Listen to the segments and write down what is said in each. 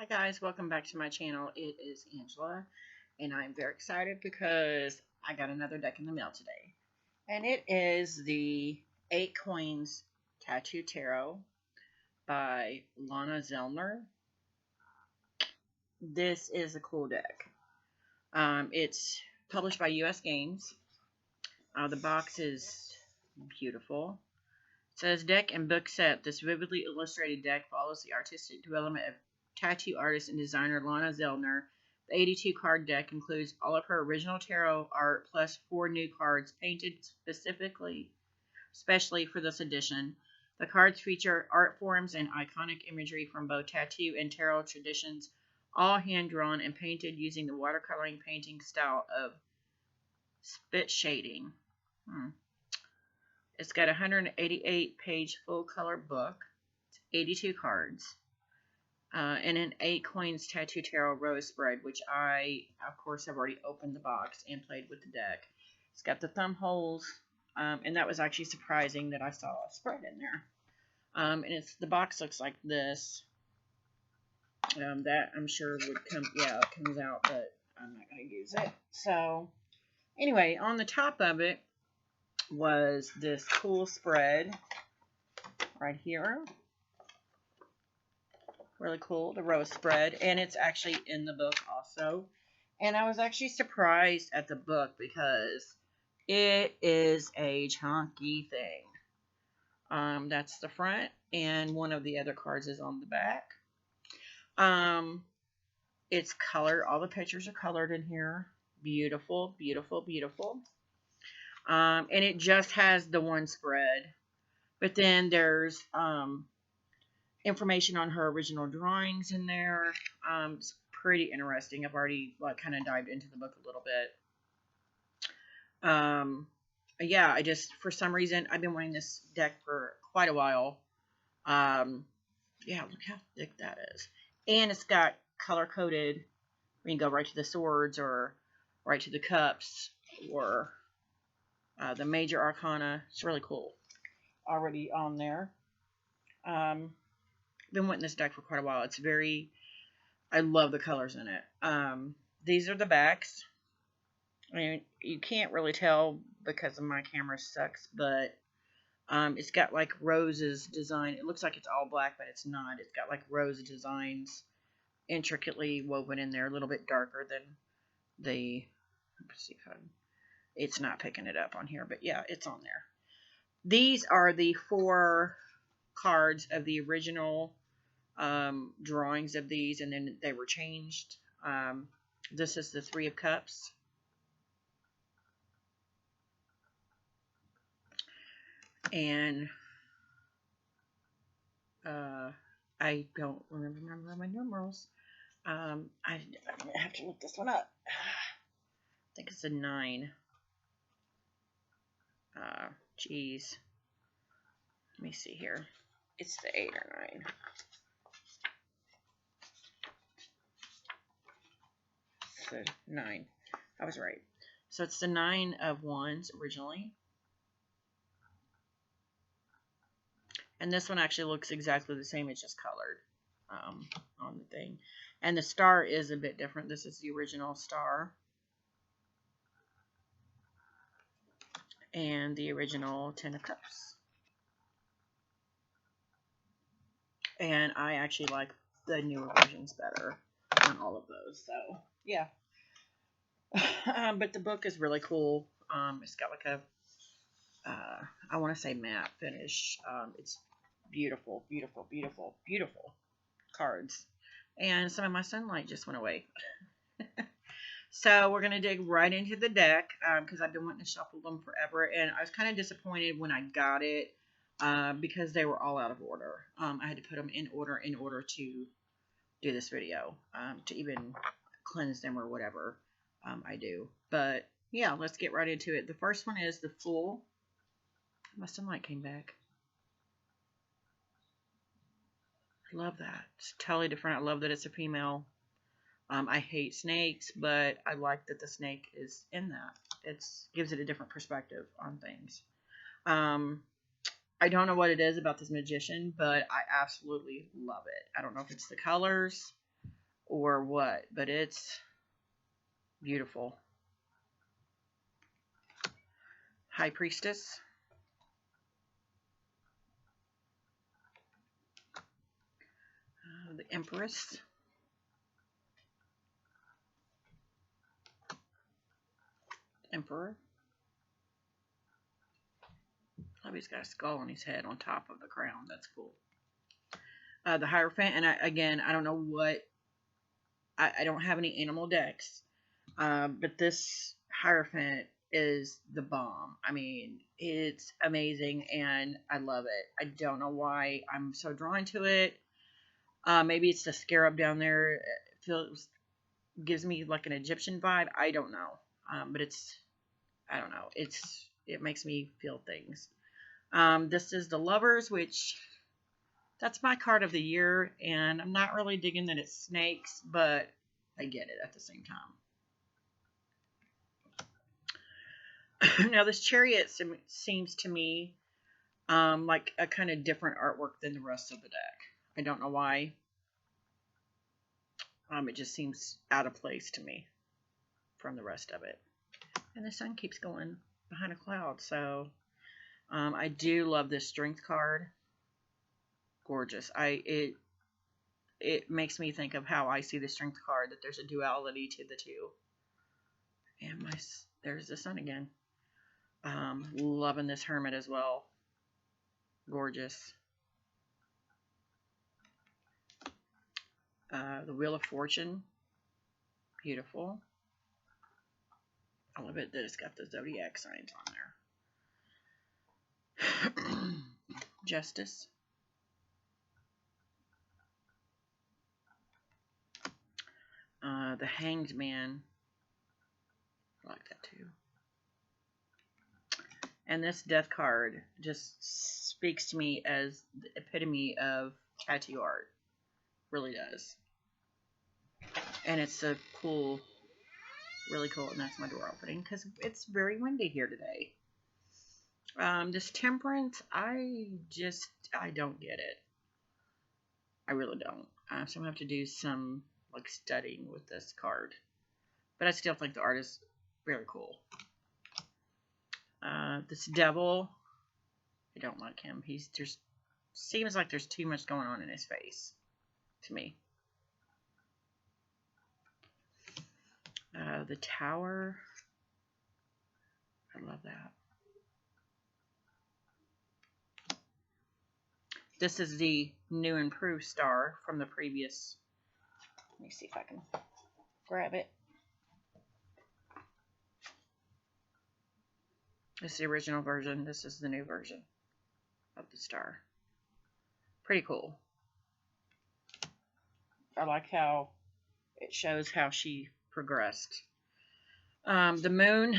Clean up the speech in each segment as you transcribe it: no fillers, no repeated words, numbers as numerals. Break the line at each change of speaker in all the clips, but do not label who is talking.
Hi guys, welcome back to my channel. It is Angela, and I'm very excited because I got another deck in the mail today. And it is the 8 Coins Tattoo Tarot by Lana Zellner. This is a cool deck. It's published by US Games. The box is beautiful. It says deck and book set. This vividly illustrated deck follows the artistic development of tattoo artist and designer Lana Zellner. The 82 card deck includes all of her original tarot art plus 4 new cards painted especially for this edition. The cards feature art forms and iconic imagery from both tattoo and tarot traditions, all hand drawn and painted using the watercoloring painting style of spit shading. It's got a 188-page full-color book. It's 82 cards. And an 8 Coins Tattoo Tarot Rose spread, which I, of course, have already opened the box and played with the deck. It's got the thumb holes, and that was actually surprising that I saw a spread in there. And the box looks like this. That I'm sure would come, it comes out, but I'm not going to use it. So, anyway, on the top of it was this cool spread right here. Really cool, the rose spread, and it's actually in the book also. And I was actually surprised at the book because it is a chunky thing. That's the front, and one of the other cards is on the back. It's colored. All the pictures are colored in here. Beautiful, beautiful, beautiful. And it just has the one spread, but then there's information on her original drawings in there. It's pretty interesting. I've already kind of dived into the book a little bit. Yeah, for some reason, I've been wanting this deck for quite a while. Yeah, look how thick that is. And it's got color-coded. We can go right to the swords or right to the cups or the major arcana. It's really cool. Already on there. Been wanting this deck for quite a while. I love the colors in it. These are the backs. I mean, you can't really tell because my camera sucks, but it's got like roses design. It looks like it's all black, but it's not. It's got like rose designs intricately woven in there, a little bit darker than let's see if it's not picking it up on here, but yeah, it's on there. These are the 4 cards of the original drawings of these, and then they were changed. This is the 3 of Cups. And I don't remember my numerals. I have to look this one up. I think it's a 9. Geez. Let me see here. It's the 8 or 9. The 9. I was right. So it's the 9 of Wands originally. And this one actually looks exactly the same. It's just colored on the thing. And the star is a bit different. This is the original star. And the original 10 of Cups. And I actually like the newer versions better on all of those. So, yeah. But the book is really cool. It's got like I want to say matte finish. It's beautiful, beautiful, beautiful, beautiful cards. And some of my sunlight just went away. So we're going to dig right into the deck because I've been wanting to shuffle them forever. And I was kind of disappointed when I got it because they were all out of order. I had to put them in order to do this video, to even cleanse them or whatever I do. But yeah, let's get right into it. The first one is the Fool. My sunlight came back. I love that. It's totally different. I love that it's a female. I hate snakes, but I like that the snake is in that. It gives it a different perspective on things. I don't know what it is about this magician, but I absolutely love it. I don't know if it's the colors. or what, but it's beautiful. High Priestess. The Empress. Emperor. Oh, he's got a skull on his head on top of the crown. That's cool. The Hierophant, and again, I don't know what. I don't have any animal decks, but this Hierophant is the bomb. I mean, it's amazing, and I love it. I don't know why I'm so drawn to it. Maybe it's the scarab down there. It gives me like an Egyptian vibe. I don't know, but I don't know. It makes me feel things. This is the Lovers, which that's my card of the year, and I'm not really digging that it's snakes, but I get it at the same time. Now, this Chariot seems to me like a kind of different artwork than the rest of the deck. I don't know why. It just seems out of place to me from the rest of it. And the sun keeps going behind a cloud, so I do love this Strength card. Gorgeous. It makes me think of how I see the Strength card, that there's a duality to the two. And there's the sun again. Loving this Hermit as well. Gorgeous. The Wheel of Fortune. Beautiful. I love it that it's got the zodiac signs on there. Justice. The Hanged Man. I like that too. And this Death card just speaks to me as the epitome of tattoo art. Really does. And it's a cool, really cool, and that's my door opening because it's very windy here today. This Temperance, I don't get it. I really don't. So I'm going to have to do some like studying with this card. But I still think the art is very cool. This Devil, I don't like him. Seems like there's too much going on in his face to me. The Tower, I love that. This is the new improved star from the previous. Let me see if I can grab it. This is the original version. This is the new version of the star. Pretty cool. I like how it shows how she progressed. The Moon,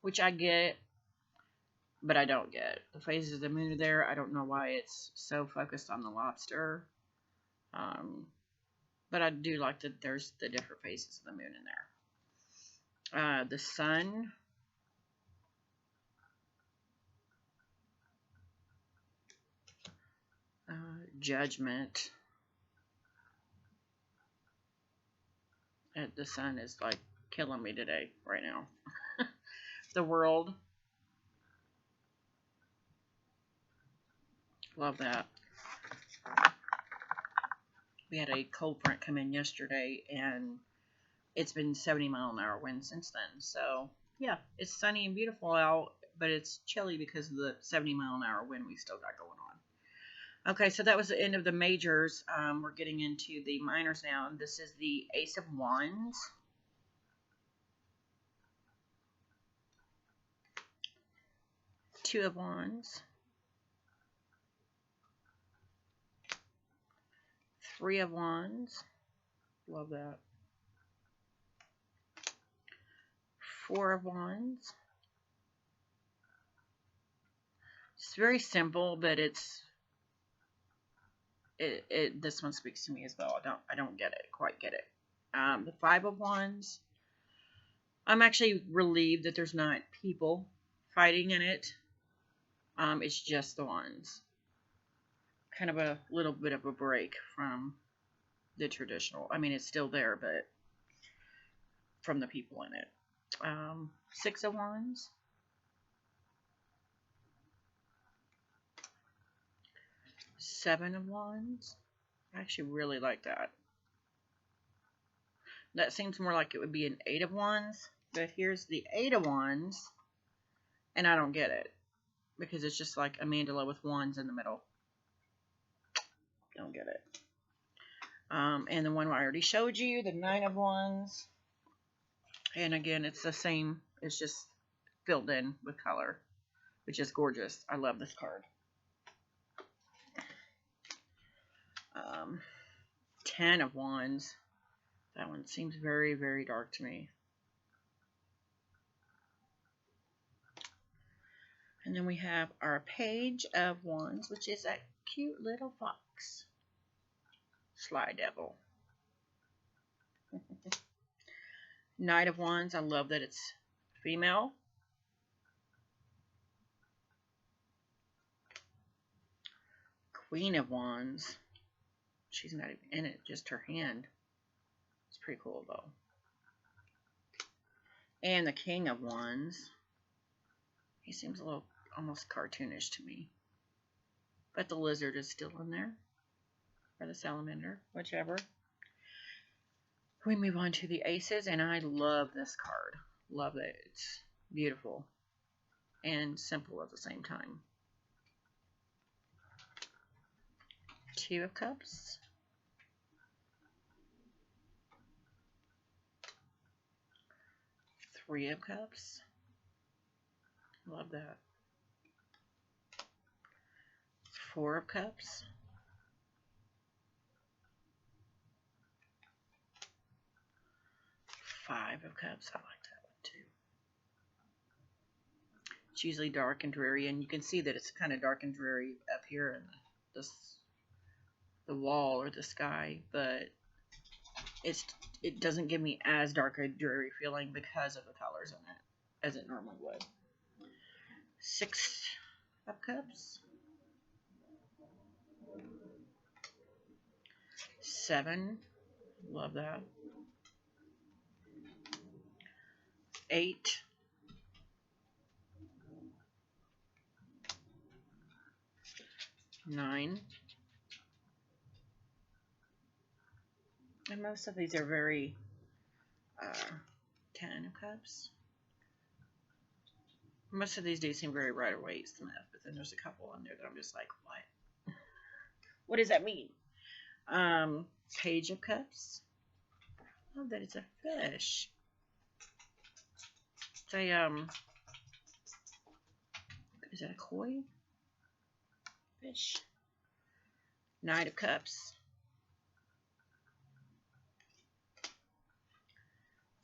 which I get, but I don't get. The phases of the moon are there. I don't know why it's so focused on the lobster. But I do like that there's the different phases of the moon in there. The Sun. Judgment. The sun is like killing me today, right now. The World. Love that. We had a cold front come in yesterday, and it's been 70-mile-an-hour wind since then. So, yeah, it's sunny and beautiful out, but it's chilly because of the 70-mile-an-hour wind we still got going on. Okay, so that was the end of the majors. We're getting into the minors now. And this is the Ace of Wands. Two of Wands. Three of Wands. Love that. Four of Wands. It's very simple, but this one speaks to me as well. I don't quite get it. The Five of Wands. I'm actually relieved that there's not people fighting in it. It's just the wands. Kind of a little bit of a break from the traditional. I mean, it's still there, but from the people in it. Six of Wands. Seven of Wands. I actually really like that. That seems more like it would be an Eight of Wands. But here's the Eight of Wands. And I don't get it. Because it's just like a mandala with wands in the middle. Don't get it. And the one I already showed you, the Nine of Wands. And again, it's the same. It's just filled in with color, which is gorgeous. I love this card. 10 of Wands. That one seems very, very dark to me. And then we have our Page of Wands, which is that cute little fox. Sly Devil. Knight of Wands. I love that it's female. Queen of Wands. She's not even in it, just her hand. It's pretty cool, though. And the King of Wands. He seems a little almost cartoonish to me. But the lizard is still in there. Or the salamander, whichever. We move on to the Aces, and I love this card. Love it. It's beautiful and simple at the same time. Two of Cups. Three of Cups. Love that. Four of Cups. Five of Cups. I like that one too. It's usually dark and dreary, and you can see that it's kind of dark and dreary up here in the wall or the sky, but it doesn't give me as dark a dreary feeling because of the colors in it as it normally would. Six of Cups. Seven. Love that. 8. 9. And most of these are very 10 of Cups. Most of these do seem very Rider-Waite-Smith, but then there's a couple in there that I'm just like, what? What does that mean? Page of Cups. Oh, that it's a fish. It's a, is that a koi? Fish. Knight of Cups.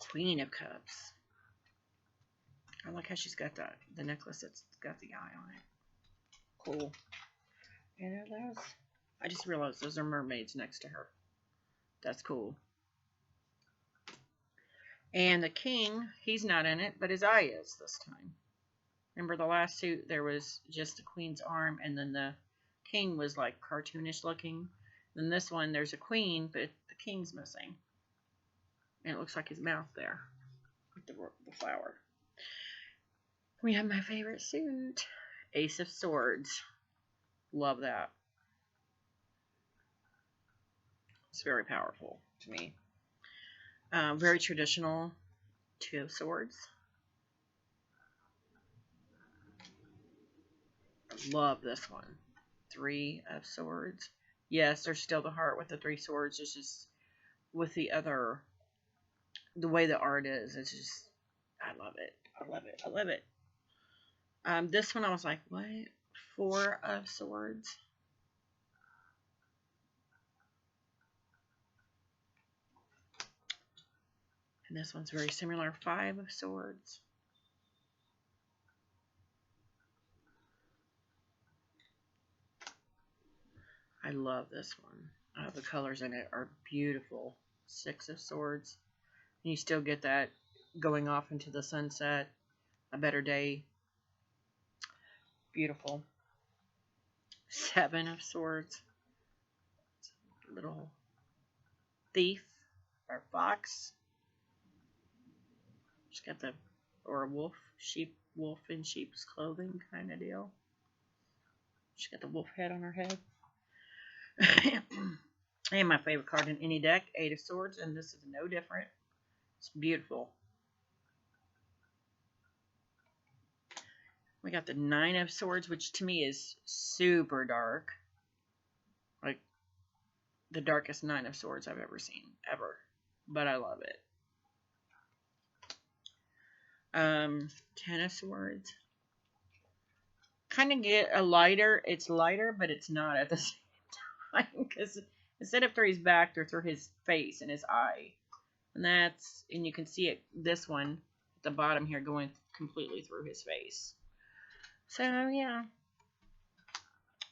Queen of Cups. I like how she's got the necklace that's got the eye on it. Cool. And those. I just realized those are mermaids next to her. That's cool. And the king, he's not in it, but his eye is this time. Remember the last suit, there was just the queen's arm, and then the king was like cartoonish looking. Then this one, there's a queen, but the king's missing. And it looks like his mouth there with the flower. We have my favorite suit. Ace of Swords. Love that. It's very powerful to me. Very traditional. Two of Swords. I love this one. Three of Swords. Yes, there's still the heart with the three swords. It's just with the other, the way the art is. It's just, I love it. I love it. I love it. This one I was like, what? Four of Swords. And this one's very similar. Five of Swords. I love this one. The colors in it are beautiful. Six of Swords. And you still get that going off into the sunset. A better day. Beautiful. Seven of Swords. Little thief or fox. She's got the, or a wolf, wolf in sheep's clothing kind of deal. She's got the wolf head on her head. And my favorite card in any deck, Eight of Swords, and this is no different. It's beautiful. We got the Nine of Swords, which to me is super dark. Like, the darkest Nine of Swords I've ever seen, ever. But I love it. Ten of Swords. Kind of get a lighter, it's lighter, but it's not at the same time. Because instead of through his back, they're through his face and his eye. And you can see it, this one, at the bottom here, going completely through his face. So, yeah.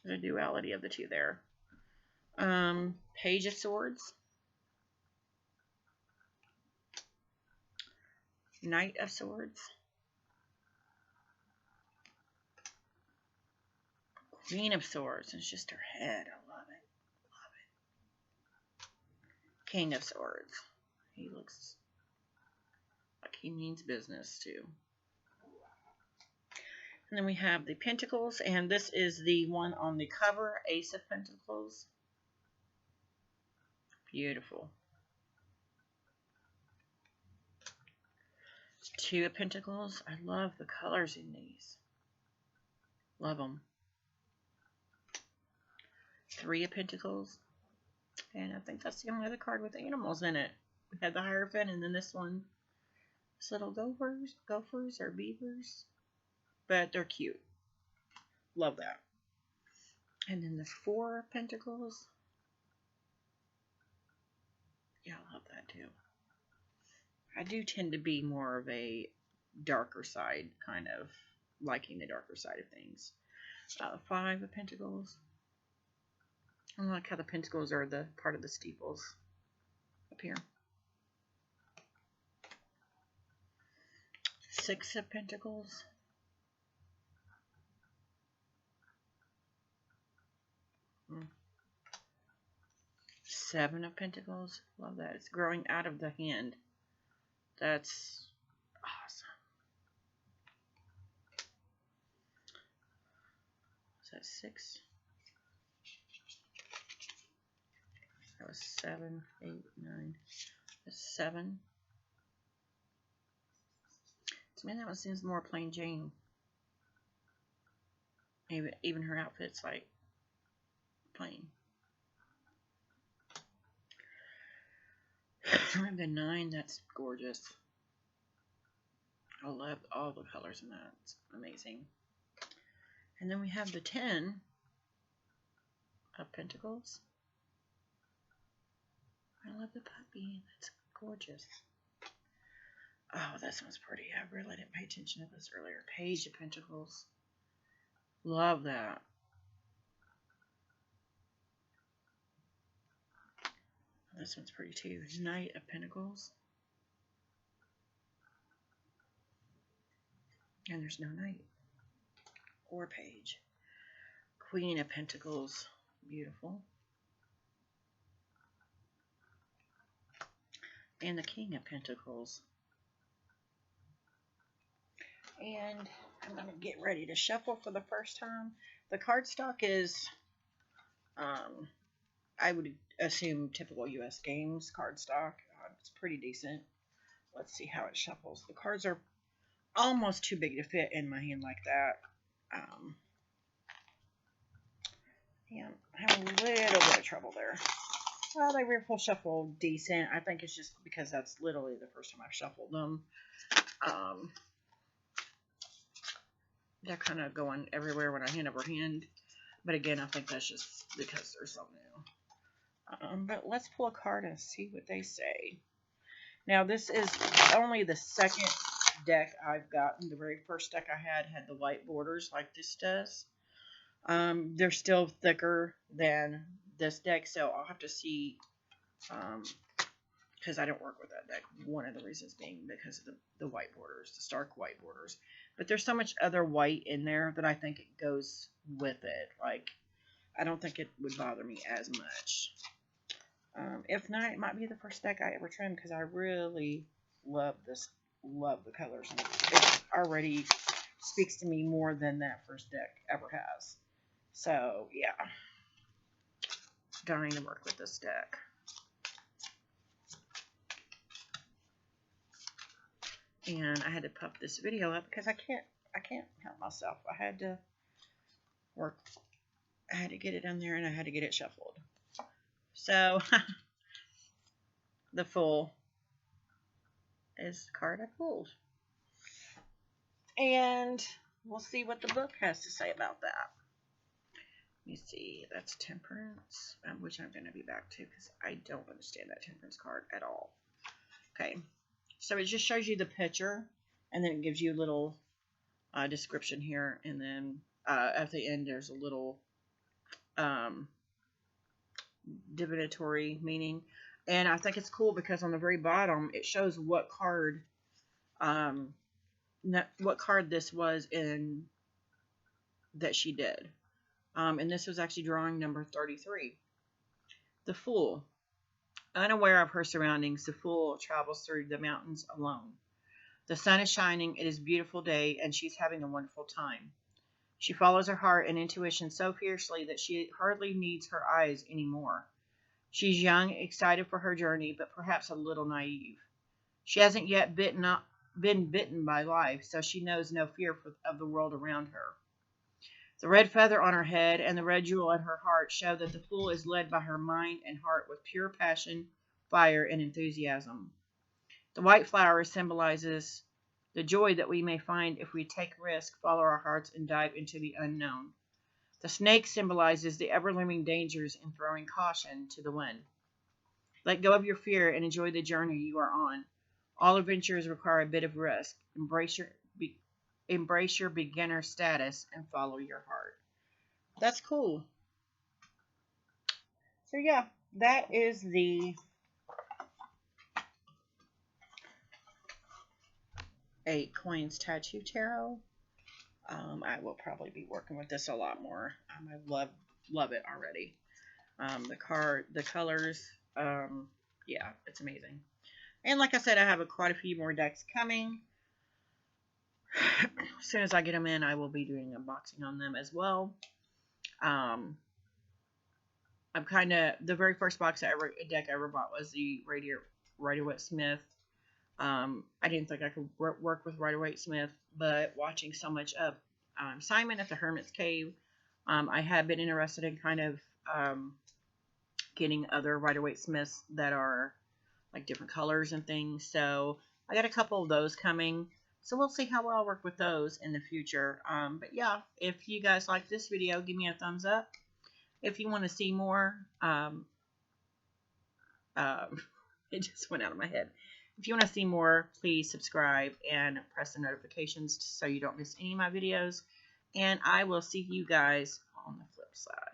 The duality of the two there. Page of Swords. Knight of Swords. Queen of Swords. It's just her head. I love it. Love it. King of Swords. He looks like he means business too. And then we have the Pentacles, and this is the one on the cover, Ace of Pentacles. Beautiful. Two of Pentacles. I love the colors in these. Love them. Three of Pentacles. And I think that's the only other card with animals in it. We had the Hierophant, and then this one. This little gophers or beavers. But they're cute. Love that. And then the Four of Pentacles. Yeah, I love that too. I do tend to be more of a darker side, kind of liking the darker side of things. Five of Pentacles. I like how the pentacles are the part of the steeples up here. Six of Pentacles. Seven of Pentacles. Love that. It's growing out of the hand. That's awesome. Is that six? That was 7, 8, 9. That's 7. To me, that one seems more plain Jane. Maybe even her outfit's like plain. The 9, that's gorgeous. I love all the colors in that. It's amazing. And then we have the 10 of Pentacles. I love the puppy. That's gorgeous. Oh, this one's pretty. I really didn't pay attention to this earlier. Page of Pentacles. Love that. This one's pretty too. Knight of Pentacles. And there's no knight or page. Queen of Pentacles. Beautiful. And the King of Pentacles. And I'm going to get ready to shuffle for the first time. The cardstock is, I would assume, typical U.S. Games cardstock. It's pretty decent. Let's see how it shuffles. The cards are almost too big to fit in my hand like that. Yeah, I have a little bit of trouble there. Well, they riffle shuffle decent. I think it's just because that's literally the first time I've shuffled them. They're kind of going everywhere when I hand over hand. But again, I think that's just because they're so new. But let's pull a card and see what they say. Now, this is only the second deck I've gotten. The very first deck I had the white borders like this does. They're still thicker than this deck, so I'll have to see, because I don't work with that deck. One of the reasons being because of the white borders, the stark white borders. But there's so much other white in there that I think it goes with it. Like, I don't think it would bother me as much. If not, it might be the first deck I ever trim because I really love this. Love the colors. And it already speaks to me more than that first deck ever has. So yeah, dying to work with this deck. And I had to pump this video up because I can't help myself. I had to work. I had to get it in there and I had to get it shuffled. So the Fool is the card I pulled. And we'll see what the book has to say about that. Let me see. That's Temperance, which I'm going to be back to because I don't understand that Temperance card at all. Okay. So it just shows you the picture, and then it gives you a little description here, and then at the end there's a little divinatory meaning. And I think it's cool because on the very bottom it shows what card this was in that she did. And this was actually drawing number 33. The Fool. Unaware of her surroundings, the Fool travels through the mountains alone. The sun is shining, it is a beautiful day, and she's having a wonderful time. She follows her heart and intuition so fiercely that she hardly needs her eyes anymore. She's young, excited for her journey, but perhaps a little naive. She hasn't yet been bitten by life, so she knows no fear of the world around her. The red feather on her head and the red jewel in her heart show that the Fool is led by her mind and heart with pure passion, fire, and enthusiasm. The white flower symbolizes the joy that we may find if we take risk, follow our hearts, and dive into the unknown. The snake symbolizes the ever-looming dangers in throwing caution to the wind. Let go of your fear and enjoy the journey you are on. All adventures require a bit of risk. Embrace your beginner status and follow your heart. That's cool. So yeah, that is the Eight Coins Tattoo Tarot. I will probably be working with this a lot more. I love it already. The colors, yeah, it's amazing. And like I said, I have quite a few more decks coming. As soon as I get them in, I will be doing unboxing on them as well. I'm the very first deck I ever bought was the Rider-Waite-Smith. I didn't think I could work with Rider-Waite-Smith, but watching so much of Simon at the Hermit's Cave, I have been interested in kind of getting other Rider-Waite-Smiths that are like different colors and things. So I got a couple of those coming. So we'll see how well I work with those in the future. But yeah, if you guys like this video, give me a thumbs up. If you want to see more, it just went out of my head. If you want to see more, please subscribe and press the notifications so you don't miss any of my videos. And I will see you guys on the flip side.